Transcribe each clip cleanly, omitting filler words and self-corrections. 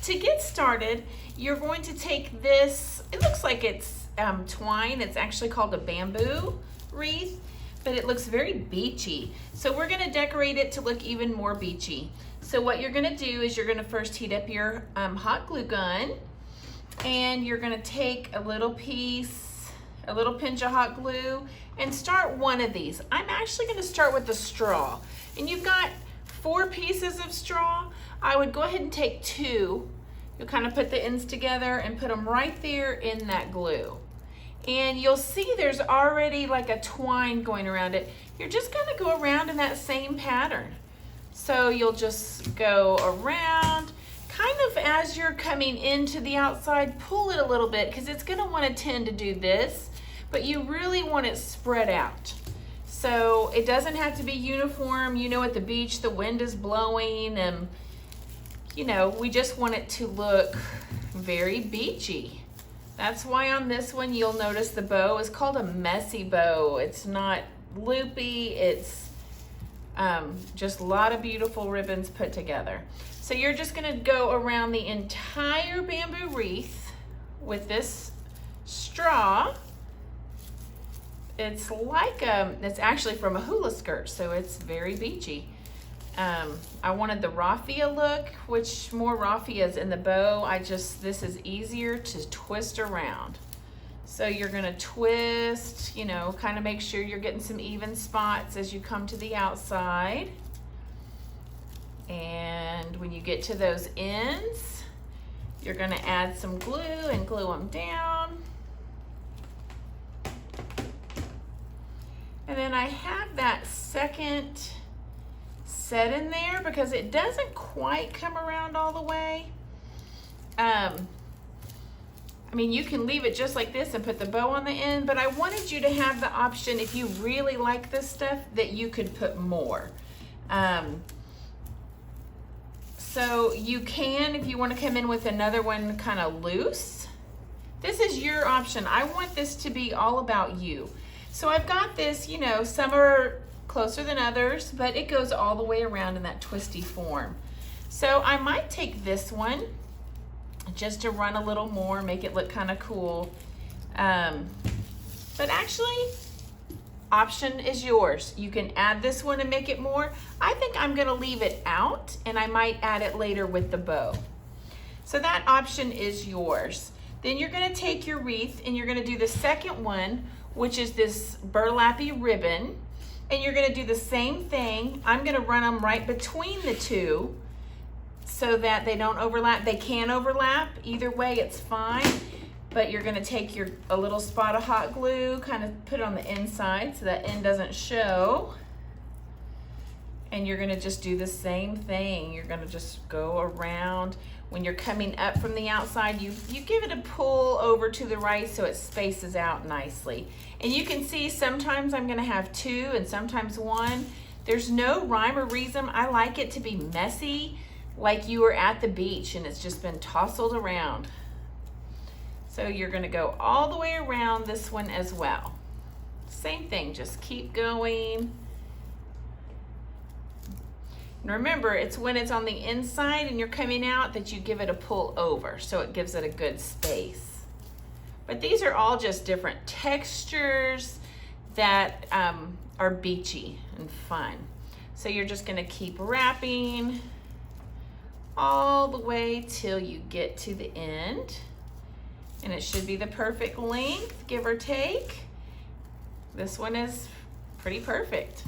to get started, you're going to take this, it looks like it's twine. It's actually called a bamboo wreath, but it looks very beachy. So we're gonna decorate it to look even more beachy. So what you're gonna do is you're gonna first heat up your hot glue gun, and you're gonna take a little piece, a little pinch of hot glue, and start one of these. I'm actually gonna start with the straw. And you've got 4 pieces of straw. I would go ahead and take 2. You'll kind of put the ends together and put them right there in that glue. And you'll see there's already like a twine going around it. You're just gonna go around in that same pattern. So you'll just go around, kind of as you're coming into the outside, pull it a little bit because it's gonna wanna tend to do this, but you really want it spread out. So it doesn't have to be uniform. You know, at the beach, the wind is blowing and, you know, we just want it to look very beachy. That's why on this one, you'll notice the bow is called a messy bow. It's not loopy, it's just a lot of beautiful ribbons put together. So you're just gonna go around the entire bamboo wreath with this straw. It's like it's actually from a hula skirt, so it's very beachy. I wanted the raffia look, which more raffias in the bow. This is easier to twist around. So you're gonna twist, you know, kind of make sure you're getting some even spots as you come to the outside. And when you get to those ends, you're gonna add some glue and glue them down. And then I have that second set in there because it doesn't quite come around all the way. I mean, you can leave it just like this and put the bow on the end, but I wanted you to have the option, if you really like this stuff, that you could put more. So you can, if you want to come in with another one kind of loose, this is your option. I want this to be all about you. So I've got this, you know, some are closer than others, but it goes all the way around in that twisty form. So I might take this one just to run a little more, make it look kind of cool. But actually, option is yours. You can add this one and make it more. I think I'm gonna leave it out and I might add it later with the bow. So that option is yours. Then you're gonna take your wreath and you're gonna do the second one, which is this burlappy ribbon. And you're gonna do the same thing. I'm gonna run them right between the two so that they don't overlap. They can overlap, either way it's fine. But you're gonna take a little spot of hot glue, kind of put it on the inside so that end doesn't show. And you're gonna just do the same thing. You're gonna just go around. When you're coming up from the outside, you give it a pull over to the right so it spaces out nicely. And you can see sometimes I'm gonna have 2 and sometimes 1. There's no rhyme or reason. I like it to be messy, like you were at the beach and it's just been tousled around. So you're gonna go all the way around this one as well. Same thing, just keep going. And remember, it's when it's on the inside and you're coming out that you give it a pull over, so it gives it a good space. But these are all just different textures that are beachy and fun. So you're just gonna keep wrapping all the way till you get to the end. And it should be the perfect length, give or take. This one is pretty perfect.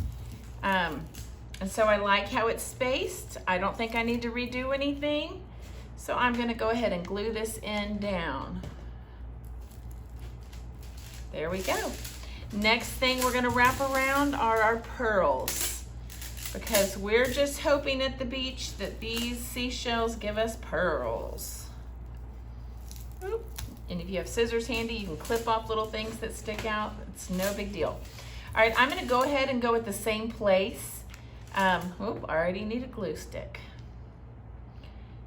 And so I like how it's spaced. I don't think I need to redo anything. So I'm gonna go ahead and glue this end down. There we go. Next thing we're gonna wrap around are our pearls, because we're just hoping at the beach that these seashells give us pearls. Oop. And if you have scissors handy, you can clip off little things that stick out. It's no big deal. All right, I'm gonna go ahead and go with the same place. I already need a glue stick.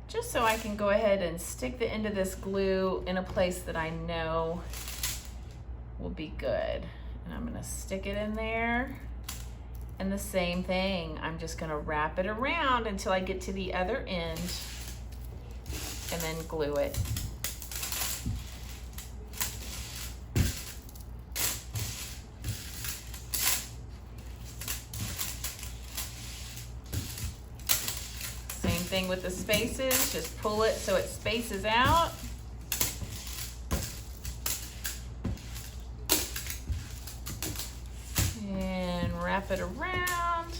Just so I can go ahead and stick the end of this glue in a place that I know will be good. And I'm gonna stick it in there. And the same thing, I'm just gonna wrap it around until I get to the other end. and then glue it. Same thing with the spaces, just pull it so it spaces out. And wrap it around,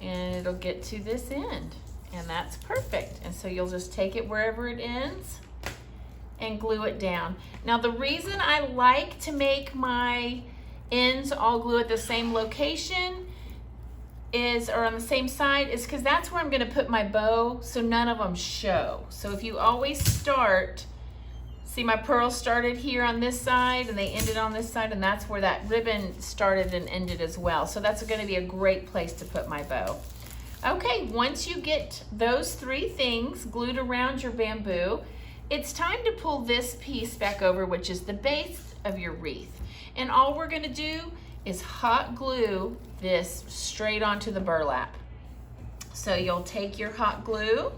and it'll get to this end, and that's perfect. And so you'll just take it wherever it ends and glue it down. Now the reason I like to make my ends all glue at the same location or on the same side is because that's where I'm going to put my bow, so none of them show. So if you always start, see my pearls started here on this side and they ended on this side, and that's where that ribbon started and ended as well. So that's going to be a great place to put my bow. Okay, once you get those three things glued around your bamboo, it's time to pull this piece back over, which is the base of your wreath. And all we're going to do is hot glue this straight onto the burlap. So you'll take your hot glue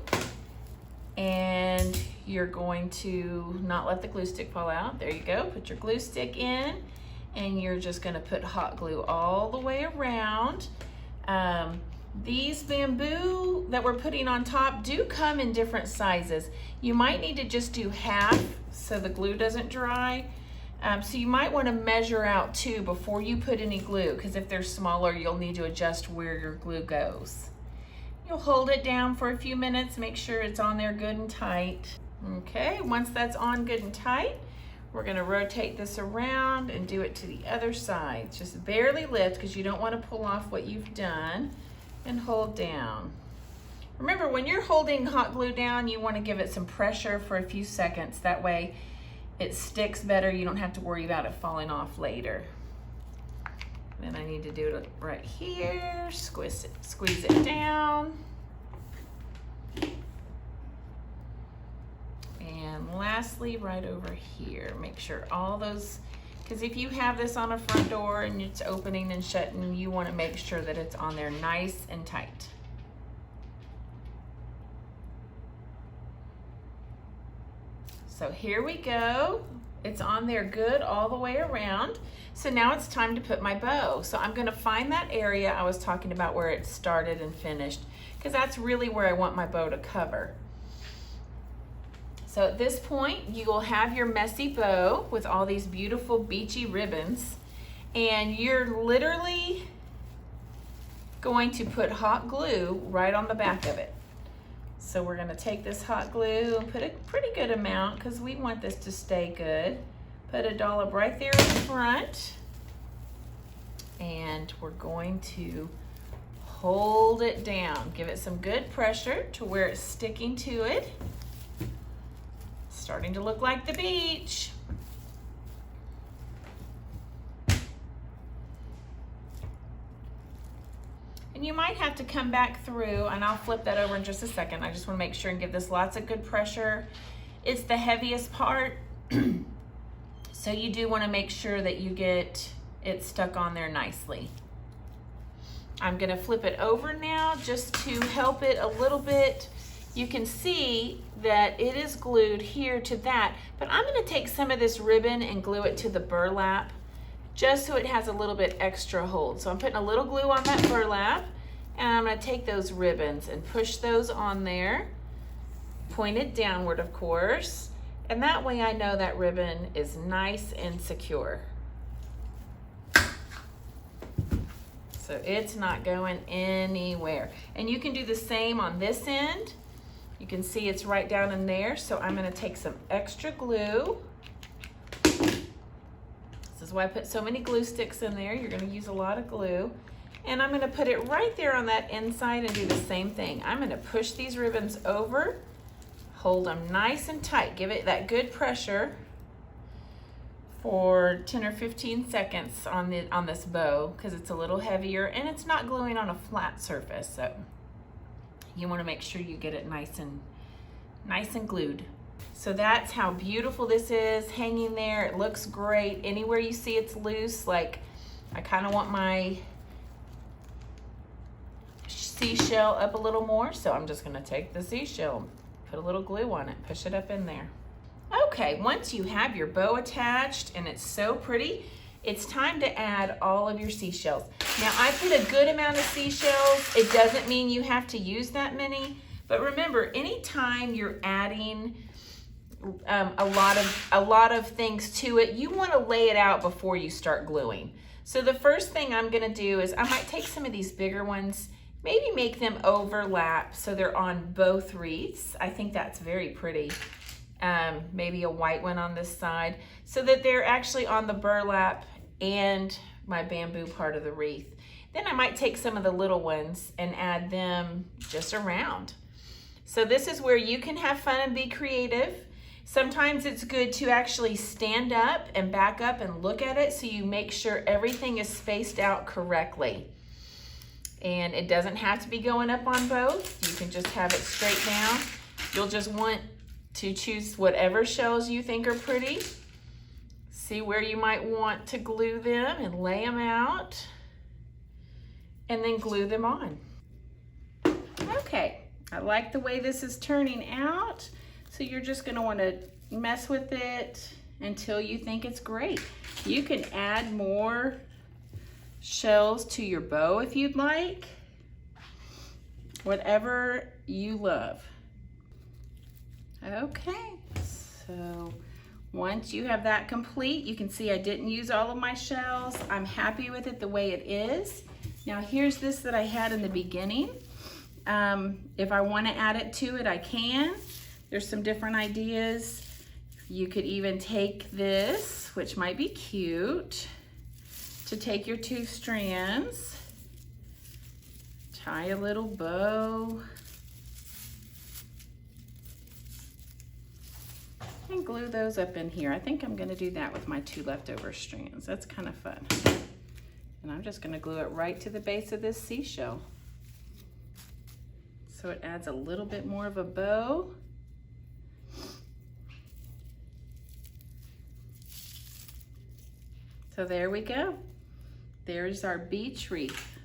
and you're going to not let the glue stick fall out. There you go. Put your glue stick in, and you're just going to put hot glue all the way around. These bamboo that we're putting on top do come in different sizes. You might need to just do half so the glue doesn't dry. So you might want to measure out too before you put any glue, because if they're smaller, you'll need to adjust where your glue goes. You'll hold it down for a few minutes, make sure it's on there good and tight. Okay, once that's on good and tight, we're going to rotate this around and do it to the other side. Just barely lift, because you don't want to pull off what you've done, and hold down. Remember, when you're holding hot glue down, you want to give it some pressure for a few seconds. That way it sticks better. You don't have to worry about it falling off later. Then I need to do it right here. Squeeze it down. And lastly, right over here, make sure all those, because if you have this on a front door and it's opening and shutting, you want to make sure that it's on there nice and tight. So here we go. It's on there good all the way around. So now it's time to put my bow. So I'm going to find that area I was talking about where it started and finished, because that's really where I want my bow to cover. So at this point, you will have your messy bow with all these beautiful beachy ribbons, and you're literally going to put hot glue right on the back of it. So we're going to take this hot glue and put a pretty good amount, because we want this to stay good. Put a dollop right there in front, and we're going to hold it down. Give it some good pressure to where it's sticking to it. Starting to look like the beach. And you might have to come back through, and I'll flip that over in just a second. I just want to make sure and give this lots of good pressure. It's the heaviest part, so you do want to make sure that you get it stuck on there nicely. I'm going to flip it over now just to help it a little bit. You can see that it is glued here to that, but I'm going to take some of this ribbon and glue it to the burlap, just so it has a little bit extra hold. So I'm putting a little glue on that burlap, and I'm going to take those ribbons and push those on there, pointed downward of course, and that way I know that ribbon is nice and secure. So it's not going anywhere. And you can do the same on this end. You can see it's right down in there, so I'm going to take some extra glue. This is why I put so many glue sticks in there. You're going to use a lot of glue. And I'm going to put it right there on that inside and do the same thing. I'm going to push these ribbons over, hold them nice and tight, give it that good pressure for 10 or 15 seconds on this bow, because it's a little heavier and it's not gluing on a flat surface. So you want to make sure you get it nice and glued. So that's how beautiful this is hanging there. It looks great. Anywhere you see it's loose, like I kind of want my seashell up a little more, so I'm just going to take the seashell, Put a little glue on it, push it up in there. Okay, once you have your bow attached and it's so pretty, it's time to add all of your seashells. Now I put a good amount of seashells. It doesn't mean you have to use that many, but remember, anytime you're adding a lot of things to it, you want to lay it out before you start gluing. So the first thing I'm going to do is I might take some of these bigger ones, maybe make them overlap so they're on both wreaths. I think that's very pretty. Maybe a white one on this side so that they're actually on the burlap and my bamboo part of the wreath. Then I might take some of the little ones and add them just around. So this is where you can have fun and be creative. Sometimes it's good to actually stand up and back up and look at it so you make sure everything is spaced out correctly. And it doesn't have to be going up on both. You can just have it straight down. You'll just want to choose whatever shells you think are pretty. See where you might want to glue them and lay them out. And then glue them on. Okay, I like the way this is turning out. So you're just gonna wanna mess with it until you think it's great. You can add more shells to your bow if you'd like. Whatever you love. Okay, so once you have that complete, you can see I didn't use all of my shells. I'm happy with it the way it is. Now here's this that I had in the beginning. If I want to add it to it, I can. There's some different ideas. You could even take this, which might be cute, to take your 2 strands, tie a little bow, and glue those up in here. I think I'm gonna do that with my 2 leftover strands. That's kind of fun. And I'm just gonna glue it right to the base of this seashell. So it adds a little bit more of a bow. So there we go. There's our beach wreath.